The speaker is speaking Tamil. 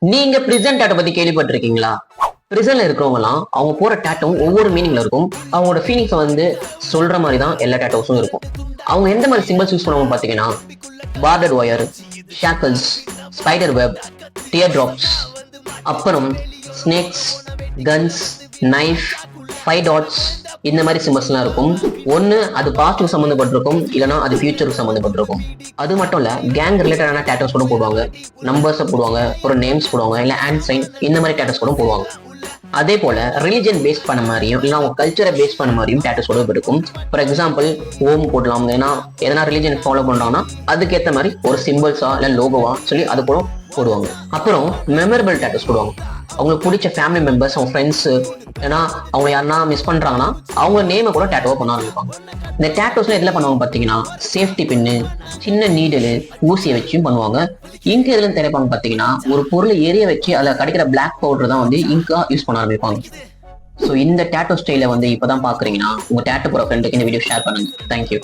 நீங்க பிரிசன் டேட்டோ பத்தி கேள்விப்பட்டிருக்கீங்களா? பிரிசன்ல இருக்கிறவங்கலாம் அவங்க போற டேட்டும் ஒவ்வொரு மீனிங்ல இருக்கும். அவங்களோட ஃபீலிங்ஸை வந்து சொல்ற மாதிரி தான் எல்லா டேட்டோஸும் இருக்கும். அவங்க எந்த மாதிரி சிம்பிள்ஸ் யூஸ் பண்ணுவாங்க பாத்தீங்கன்னா, border wire, shackles, spider web, tear drops, அப்புறம் ஸ்னேக்ஸ், கன்ஸ், நைஃப், 5 டாட்ஸ், இந்த மாதிரி சிம்பிள்ஸ்லாம் இருக்கும். ஒன்று அது பாஸ்ட்டுக்கு சம்மந்தப்பட்டிருக்கும், இல்லைனா அது ஃபியூச்சருக்கு சம்மந்தப்பட்டிருக்கும். அது மட்டும் இல்லை, கேங் ரிலேட்டடான டேட்டோஸ் கூட போடுவாங்க, நம்பர்ஸை போடுவாங்க, ஒரு நேம்ஸ் போடுவாங்க, இல்லை ஹேண்ட் சைன், இந்த மாதிரி டேட்டோஸ் கூட போடுவாங்க. அதே போல ரிலிஜன் பேஸ் பண்ண மாதிரியும் இல்லை அவங்க கல்ச்சரை பேஸ் பண்ண மாதிரியும் டேட்டோஸ் கூட இருக்கும். ஃபார் எக்ஸாம்பிள் ஓம் போடலாம், ஏன்னா எதனா ரிலிஜன் ஃபாலோ பண்றாங்கன்னா அதுக்கேற்ற மாதிரி ஒரு சிம்பிள்ஸா இல்லை லோகோவா சொல்லி அது கூட போடுவாங்க. அப்புறம் மெமரபிள் டேட்டோஸ் போடுவாங்க. அவங்களுக்கு பிடிச்ச ஃபேமிலி மெம்பர்ஸ், அவங்க ஃப்ரெண்ட்ஸ், ஏன்னா அவங்க யாருன்னா மிஸ் பண்றாங்கன்னா அவங்க நேமை கூட டேட்டோவா பண்ண ஆரம்பிப்பாங்க. இந்த டேட்டோஸ்ல எதுல பண்ணுவாங்க பாத்தீங்கன்னா, சேஃப்டி பின்னு, சின்ன நீடலு, ஊசியை வச்சும் பண்ணுவாங்க. இங்க் எதுல திரைப்பாங்க பாத்தீங்கன்னா, ஒரு பொருளை எரிய வச்சு அதுல கிடைக்கிற பிளாக் பவுடர் தான் வந்து இங்கா யூஸ் பண்ண ஆரம்பிப்பாங்க. ஸோ இந்த டேட்டோ ஸ்டைல வந்து இப்பதான் பாக்குறீங்கன்னா உங்க டேட்டோ போற ஃப்ரெண்டுக்கு இந்த வீடியோ ஷேர் பண்ணுங்க. தேங்க்யூ.